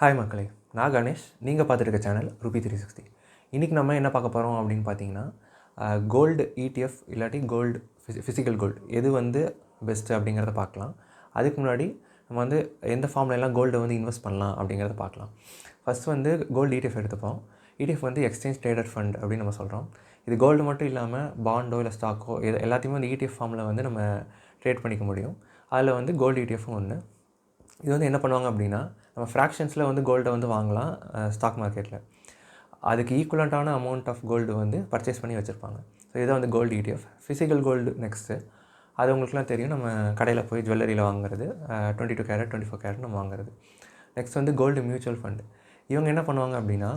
Hi மக்களே, நான் கணேஷ். நீங்கள் பார்த்துட்டு இருக்க சேனல் ரூபி 360. இன்றைக்கி நம்ம என்ன பார்க்க போகிறோம் அப்படின்னு பார்த்தீங்கன்னா, கோல்டு ETF இல்லாட்டி கோல்டு ஃபிசிக்கல் கோல்டு எது வந்து பெஸ்ட்டு அப்படிங்கிறத பார்க்கலாம். அதுக்கு முன்னாடி நம்ம வந்து எந்த ஃபார்ம்லலாம் கோல்டை வந்து இன்வெஸ்ட் பண்ணலாம் அப்படிங்கிறத பார்க்கலாம். ஃபஸ்ட் வந்து கோல்டு ETF எடுத்துப்போம். ETF வந்து எக்ஸ்சேஞ்ச் ட்ரேடட் ஃபண்ட் அப்படின்னு நம்ம சொல்கிறோம். இது கோல்டு மட்டும் இல்லாமல் பாண்டோ இல்லை ஸ்டாக்கோ எல்லாத்தையுமே வந்து ETF ஃபார்மில் வந்து நம்ம ட்ரேட் பண்ணிக்க முடியும். அதில் வந்து கோல்டு ETFும் ஒன்று. இது வந்து என்ன பண்ணுவாங்க அப்படின்னா, நம்ம ஃப்ராக்ஷன்ஸில் வந்து கோல்டை வந்து வாங்கலாம் ஸ்டாக் மார்க்கெட்டில். அதுக்கு ஈக்குவலண்ட்டான அமௌண்ட் ஆஃப் கோல்டு வந்து பர்ச்சேஸ் பண்ணி வச்சுருப்பாங்க. ஸோ இதை வந்து gold ETF. Physical gold next. அது உங்களுக்குலாம் தெரியும், நம்ம கடையில் போய் ஜுவல்லரியில் வாங்குறது 22 கேரட் 24 கேரட் நம்ம வாங்குறது. நெக்ஸ்ட் வந்து கோல்டு மியூச்சுவல் ஃபண்டு. இவங்க என்ன பண்ணுவாங்க அப்படின்னா,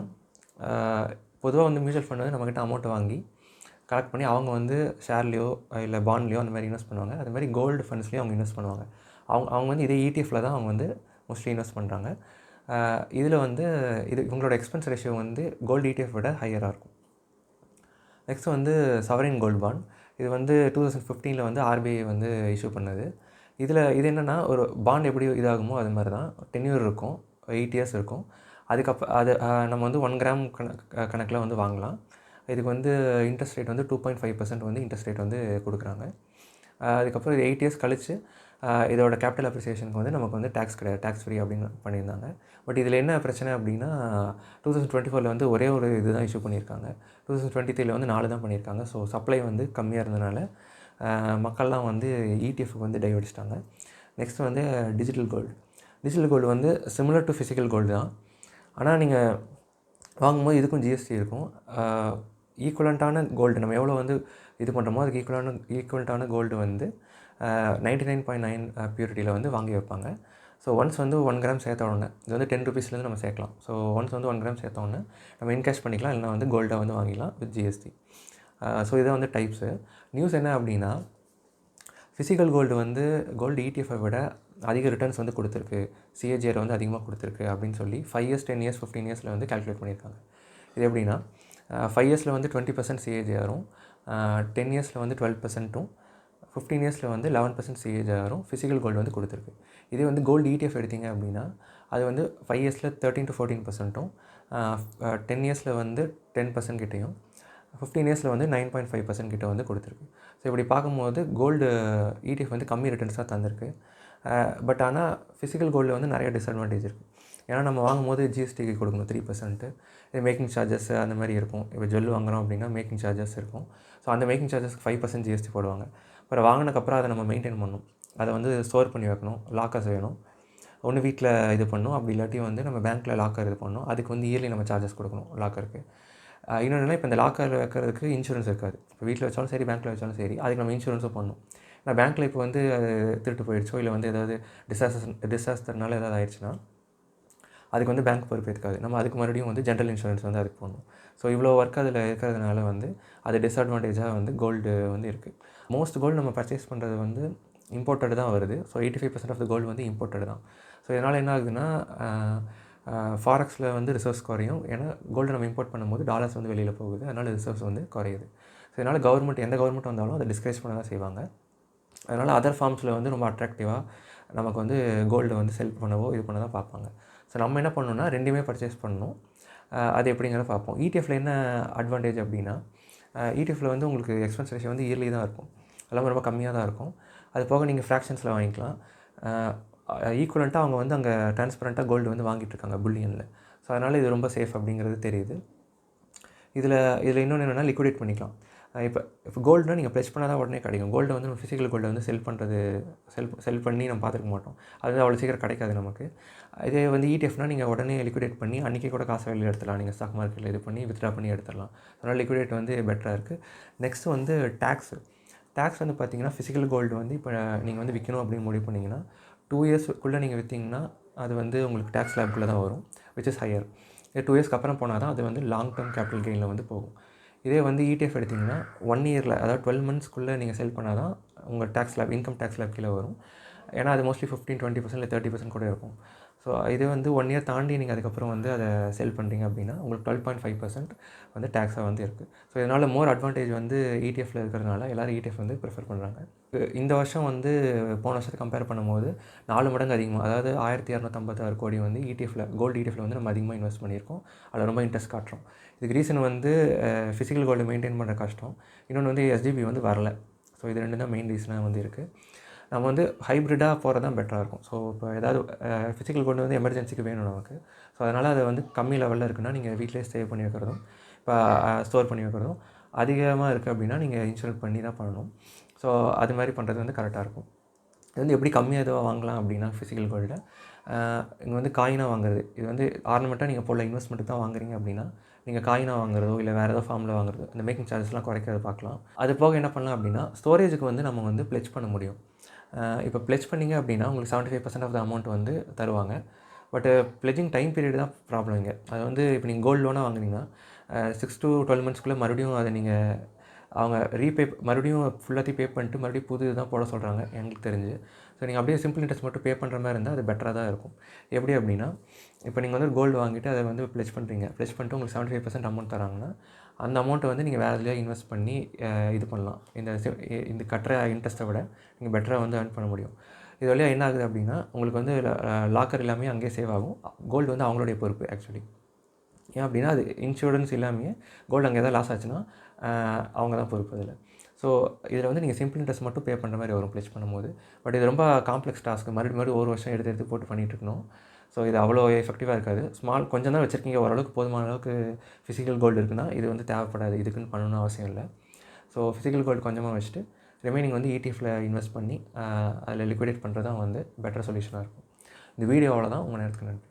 பொதுவாக வந்து மியூச்சுவல் ஃபண்ட் வந்து நம்மக்கிட்ட அமௌண்ட்டை வாங்கி கலெக்ட் பண்ணி அவங்க வந்து ஷேர்லேயோ இல்லை பாண்ட்லேயோ அந்த மாதிரி இன்வெஸ்ட் பண்ணுவாங்க. அது மாதிரி கோல்டு ஃபண்ட்ஸ்லேயும் அவங்க இன்வெஸ்ட் பண்ணுவாங்க. அவங்க வந்து இதே ETFல தான் அவங்க வந்து மோஸ்ட்லி இன்வெஸ்ட் பண்ணுறாங்க. இதில் வந்து இவங்களோட எக்ஸ்பென்ஸ் ரேஷியோ வந்து கோல்டு ETF விட ஹையராக இருக்கும். நெக்ஸ்ட் வந்து சவரின் கோல்டு பாண்ட். இது வந்து 2015 வந்து RBI வந்து இஷ்யூ பண்ணது. இது என்னென்னா, ஒரு பாண்ட் எப்படி இதாகுமோ அது மாதிரி தான். டென்யூர் இருக்கும், 8 இயர்ஸ் இருக்கும். அது நம்ம வந்து 1 கிராம் கணக்கில் வந்து வாங்கலாம். இதுக்கு வந்து இன்ட்ரெஸ்ட் ரேட் வந்து 2.5% வந்து இன்ட்ரெஸ்ட் ரேட் வந்து கொடுக்குறாங்க. அதுக்கப்புறம் இது 8 இயர்ஸ் கழித்து இதோட கேபிட்டல் அப்ரிசியேஷனுக்கு வந்து நமக்கு வந்து டேக்ஸ் கிடையாது, டேக்ஸ் ஃப்ரீ அப்படின்னு பண்ணியிருந்தாங்க. பட் இதில் என்ன பிரச்சனை அப்படின்னா, 2024 வந்து ஒரே ஒரு இது தான் இஷ்யூ பண்ணியிருக்காங்க. 2023 வந்து 4 தான் பண்ணியிருக்காங்க. ஸோ சப்ளை வந்து கம்மியாக இருந்ததுனால மக்கள்லாம் வந்து ETFக்கு வந்து டைவடிச்சிட்டாங்க. நெக்ஸ்ட் வந்து டிஜிட்டல் கோல்டு வந்து சிமிலர் டு ஃபிசிக்கல் கோல்டு தான். ஆனால் நீங்கள் வாங்கும்போது இதுக்கும் GST இருக்கும். ஈக்குவலண்ட்டான கோல்டு நம்ம எவ்வளோ வந்து இது பண்ணுறோமோ அதுக்கு ஈக்குவலண்ட்டான கோல்டு வந்து 99.9 பியூரிட்டியில் வந்து வாங்கி வைப்பாங்க. ஸோ ஒன்ஸ் வந்து 1 கிராம் சேர்த்த உடனே, இது வந்து 10 ருபீஸ்லேருந்து நம்ம சேர்க்கலாம். ஸோ ஒன்ஸ் வந்து 1 கிராம் சேர்த்த உடனே நம்ம இன்கேஷ் பண்ணிக்கலாம், இல்லைனா வந்து கோல்டை வந்து வாங்கிக்கலாம் வித் GST. ஸோ இதை வந்து டைப்ஸு. நியூஸ் என்ன அப்படின்னா, ஃபிசிக்கல் கோல்டு வந்து கோல்டு ETFை விட அதிக ரிட்டர்ன்ஸ் வந்து கொடுத்துருக்கு, CAGR வந்து அதிகமாக கொடுத்துருக்கு அப்படின்னு சொல்லி 5 இயர்ஸ் 10 இயர்ஸ் 15 இயர்ஸில் வந்து கால்குலேட் பண்ணியிருக்காங்க. இது எப்படின்னா, 5 இயர்ஸில் வந்து 20% CAGRும், 10 இயர்ஸில் வந்து 12%ம், 15 இயர்ஸில் வந்து 11% CAGRும் ஃபிசிக்கல் கோல்டு வந்து கொடுத்துருக்கு. இதே வந்து கோல்டு ETF எடுத்திங்க அப்படின்னா, அது வந்து 5 இயர்ஸில் 13 to 14%ம், 10 இயர்ஸில் வந்து 10% கிட்டையும், 15 இயர்ஸில் வந்து 9.5% கிட்ட வந்து கொடுத்துருக்கு. ஸோ இப்படி பார்க்கும்போது கோல்டு ETF வந்து கம்மி ரிட்டர்ன்ஸ் தான் தந்திருக்கு. பட் ஆனால் ஃபிசிக்கல் கோல்டில் வந்து நிறைய டிஸ்அட்வான்டேஜ் இருக்குது. ஏன்னா நம்ம வாங்கும்போது GSTக்கு கொடுக்கணும் 3%. இது மேக்கிங் சார்ஜஸ் அந்த மாதிரி இருக்கும். இப்போ ஜுவல் வாங்குகிறோம் அப்படின்னா மேக்கிங் சார்ஜஸ் இருக்கும். ஸோ அந்த மேக்கிங் சார்ஜஸ்க்கு 5% GST போடுவாங்க. அப்புறம் வாங்கினக்கப்புறம் அதை நம்ம மெயின்டைன் பண்ணணும். அதை வந்து ஸ்டோர் பண்ணி வைக்கணும், லாக்கர்ஸ் வேணும். ஒன்று வீட்டில் இது பண்ணணும், அப்படி இல்லாட்டி வந்து நம்ம பேங்க்கில் லாக்கர் இது பண்ணணும். அதுக்கு வந்து இயர்லி நம்ம சார்ஜஸ் கொடுக்கணும் லாக்கருக்கு. இன்னொன்று, இப்போ இந்த லாக்கரில் வைக்கிறதுக்கு இன்சூரன்ஸ் இருக்காது. இப்போ வீட்டில் வச்சாலும் சரி, பேங்க்கில் வச்சாலும் சரி, அதுக்கு நம்ம இன்சூரன்ஸும் பண்ணணும். ஆனால் பேங்க்கில் இப்போ வந்து அது திருட்டு போயிடுச்சோ இல்லை வந்து ஏதாவது டிசாஸ்டர்னால ஏதாவது ஆயிடுச்சுன்னா அதுக்கு வந்து பேங்க் பொறுப்பேற்காது. நம்ம அதுக்கு மறுபடியும் வந்து ஜென்ரல் இன்சூரன்ஸ் வந்து அதுக்கு போடணும். ஸோ இவ்வளோ ஒர்க் அதில் இருக்கிறதுனால வந்து அது டிஸ்அட்வான்டேஜாக வந்து கோல்டு வந்து இருக்குது. மோஸ்ட் கோல்டு நம்ம பர்ச்சேஸ் பண்ணுறது வந்து இம்போர்ட்டட் தான் வருது. ஸோ 85% ஆஃப் த கோல்டு வந்து இம்போர்ட்டட் தான். ஸோ இதனால் என்ன ஆகுதுன்னா, ஃபாரெக்ஸில் வந்து ரிசர்வ்ஸ் குறையும். ஏன்னா கோல்டு நம்ம இம்போர்ட் பண்ணும்போது டாலர்ஸ் வந்து வெளியில் போகுது, அதனால் ரிசர்வ்ஸ் வந்து குறையுது. ஸோ இதனால் எந்த கவர்மெண்ட் வந்தாலும் அதை டிஸ்கரேஜ் பண்ண தான் செய்வாங்க. அதனால் அதர் ஃபார்ம்ஸில் வந்து ரொம்ப அட்ராக்டிவாக நமக்கு வந்து கோல்டு வந்து செல் பண்ணவோ இது பண்ண தான் பார்ப்பாங்க. ஸோ நம்ம என்ன பண்ணணும்னா, ரெண்டுமே பர்ச்சேஸ் பண்ணணும். அது எப்படிங்கிறத பார்ப்போம். ETFல என்ன அட்வான்டேஜ் அப்படின்னா, ETFல வந்து உங்களுக்கு எக்ஸ்பென்ஸ் ரேஷியோ வந்து இயர்லி தான் இருக்கும். எல்லாமே ரொம்ப கம்மியாக தான் இருக்கும். அது போக நீங்கள் ஃப்ராக்ஷன்ஸில் வாங்கிக்கலாம். ஈக்குவலண்ட்டாக அவங்க வந்து அங்கே டிரான்ஸ்பரண்ட்டாக கோல்டு வந்து வாங்கிட்டுருக்காங்க புல்லியனில். ஸோ அதனால் இது ரொம்ப சேஃப் அப்படிங்கிறது தெரியுது. இதில் இன்னொன்று என்னென்னா, லிக்விடேட் பண்ணிக்கலாம். இப்போ கோல்டுனா நீங்கள் ப்ளெஸ் பண்ணால் தான் உடனே கிடைக்கும். கோல்டு வந்து நம்ம ஃபிசிக்கல் கோல்டை வந்து செல் பண்ணி நம்ம பார்த்துருக்க மாட்டோம். அது வந்து அவ்வளோ சீக்கிரம் கிடைக்காது நமக்கு. இதே வந்து ETFனால் நீங்கள் உடனே லிக்விடேட் பண்ணி அன்றைக்கி கூட காசை வெளியில் எடுத்துடலாம். நீங்கள் ஸ்டாக் மார்க்கெட்டில் இது பண்ணி வித்ட்ரா பண்ணி எடுத்துடலாம். அதனால் லிக்விடேட் வந்து பெட்டராக இருக்குது. நெக்ஸ்ட்டு வந்து டேக்ஸ் வந்து பார்த்திங்கன்னா, ஃபிசிக்கல் கோல்டு வந்து இப்போ நீங்கள் வந்து விற்கணும் அப்படின்னு முடிவு பண்ணிங்கன்னா 2 இயர்ஸ்க்குள்ளே நீங்கள் விற்றிங்கன்னா அது வந்து உங்களுக்கு டேக்ஸ் ஸ்லாப்குள்ளே தான் வரும், விச் இஸ் ஹையர். 2 இயர்ஸ்க்கு அப்புறம் போனால் தான் அது வந்து லாங் டேர்ம் கேபிட்டல் கெயினில் வந்து போகும். இதே வந்து ETF எடுத்திங்கன்னா 1 இயரில், அதாவது 12 மந்த்ஸ்க்குள்ளே நீங்கள் செல் பண்ணால் தான் உங்கள் இன்கம் டேக்ஸ் ஸ்லாப் கீழே வரும். ஏன்னா அது மோஸ்ட்லி 15-20% இல்லை 30% கூட இருக்கும். ஸோ இது வந்து 1 இயர் தாண்டி நீங்கள் அதுக்கப்புறம் வந்து அதை செல் பண்ணுறீங்க அப்படின்னா உங்களுக்கு 12.5% வந்து டேக்ஸாக வந்து இருக்குது. ஸோ இதனால் மோர் அட்வான்டேஜ் வந்து இடிஎஃப்ல இருக்கிறதுனால எல்லோரும் இடிஎஃப் வந்து ப்ரிஃபர் பண்ணுறாங்க. இந்த வருஷம் வந்து போன வருஷத்தை கம்பேர் பண்ணும்போது 4 மடங்கு அதிகமாக, அதாவது 1256 கோடி வந்து இடிஎஃப்ல, கோல்டு இடிஎஃப்ல வந்து நம்ம அதிகமாக இன்வெஸ்ட் பண்ணியிருக்கோம். அதில் ரொம்ப இன்ட்ரெஸ்ட் காட்டுறோம். இதுக்கு ரீசன் வந்து ஃபிசிக்கல் கோல்டு மெயின்டைன் பண்ணுற கஷ்டம், இன்னொன்று வந்து எஸ்ஜிபி வந்து வரல. ஸோ இது 2 தான் மெயின் ரீசனாக வந்து இருக்குது. நம்ம வந்து ஹைப்ரிட்டாக போகிறது தான் பெட்டராக இருக்கும். ஸோ இப்போ ஏதாவது ஃபிசிக்கல் கோல்டு வந்து எமர்ஜென்சிக்கு வேணும் நமக்கு. ஸோ அதனால் அது வந்து கம்மி லெவலில் இருக்குன்னா நீங்கள் வீட்டிலே சேவ் பண்ணி வைக்கிறதும், இப்போ ஸ்டோர் பண்ணி வைக்கிறதும், அதிகமாக இருக்குது அப்படின்னா நீங்கள் இன்சூரன்ஸ் பண்ணி தான் பண்ணணும். ஸோ அது மாதிரி பண்ணுறது வந்து கரெக்டாக இருக்கும். இது வந்து எப்படி கம்மியாக எதுவாக வாங்கலாம் அப்படின்னா ஃபிசிக்கல் கோல்டில் இங்கே வந்து காயினாக வாங்குறது, இது வந்து ஆர்னமெண்ட்டாக நீங்கள் போடல இன்வெஸ்ட்மெண்ட்டுக்கு தான் வாங்குறீங்க அப்படின்னா நீங்கள் காயினாக வாங்குறதோ இல்லை வேறு ஏதோ ஃபார்மில் வாங்குறதோ இந்த மேக்கிங் சார்ஜஸ்லாம் குறைக்கிறத பார்க்கலாம். அது போக என்ன பண்ணலாம் அப்படின்னா ஸ்டோரேஜுக்கு வந்து நம்ம வந்து ப்ளெட்ஜ் பண்ண முடியும். இப்போ ப்ளெட்ஜ் பண்ணிங்க அப்படின்னா உங்களுக்கு 75% ஆஃப் த அமௌண்ட் வந்து தருவாங்க. பட் ப்ளெட்ஜிங் டைம் பீரியட் தான் ப்ராப்ளம் இங்கே. அது வந்து இப்போ நீங்கள் கோல்டு லோனாக வாங்குனீங்கன்னா 6 to 12 மந்த்ஸ்க்குள்ளே மறுபடியும் அதை நீங்கள் அவங்க மறுபடியும் ஃபுல்லாத்தையும் பே பண்ணிட்டு மறுபடியும் புது தான் போட சொல்கிறாங்க எங்களுக்கு தெரிஞ்சு. ஸோ நீங்கள் அப்படியே சிம்பிள் இன்ட்ரெஸ்ட் மட்டும் பே பண்ணுற மாதிரி இருந்தால் அது பெட்டராக தான் இருக்கும். எப்படி அப்படின்னா இப்போ நீங்கள் வந்து கோல்டு வாங்கிட்டு அதை வந்து ப்ளெட்ஜ் பண்ணுறீங்க, ப்ளெட்ஜ் பண்ணிட்டு உங்களுக்கு 75% அமௌண்ட் தராங்கன்னா அந்த அமௌண்ட்டை வந்து நீங்கள் வேறு எதுலையா இன்வெஸ்ட் பண்ணி இது பண்ணலாம். இந்த கட்டுற இன்ட்ரெஸ்ட்டை விட நீங்கள் பெட்டராக வந்து earn பண்ண முடியும். இது வழியாக என்ன ஆகுது அப்படின்னா உங்களுக்கு வந்து லாக்கர் எல்லாமே அங்கேயே சேவ் ஆகும். கோல்டு வந்து அவங்களுடைய பொறுப்பு ஆக்சுவலி. ஏன் அப்படின்னா அது இன்சூரன்ஸ் இல்லாமையே கோல்டு அங்கே எதாவது லாஸ் ஆச்சுன்னா அவங்க தான் பொறுப்பு அதில். ஸோ இதில் வந்து நீங்கள் சிம்பிள் இன்ட்ரெஸ்ட் மட்டும் பே பண்ணுற மாதிரி வரும் ப்ளெட்ஜ் பண்ணும்போது. பட் இது ரொம்ப காம்ப்ளெக்ஸ் டாஸ்க்கு, மறுபடியும் ஒரு வருஷம் எடுத்து போட்டு பண்ணிகிட்டு இருக்கணும். ஸோ இது அவ்வளோ எஃபெக்டிவாக இருக்காது. கொஞ்சம் தான் வச்சுருக்கீங்க, ஓரளவுக்கு போதுமான அளவுக்கு ஃபிசிக்கல் கோல்டு இருக்குன்னா இது வந்து தேவைப்படாது, இதுக்குன்னு பண்ணணும்னு அவசியம் இல்லை. ஸோ ஃபிசிக்கல் கோல்டு கொஞ்சமாக வச்சுட்டு ரிமைனிங் வந்து இடிஎஃப்ல இன்வெஸ்ட் பண்ணி அதில் லிக்விடேட் பண்ணுறது தான் வந்து பெட்டர் சொல்யூஷனாக இருக்கும். இந்த வீடியோ அவ்வளோதான். உங்கள் நேரத்துக்கு நன்றி.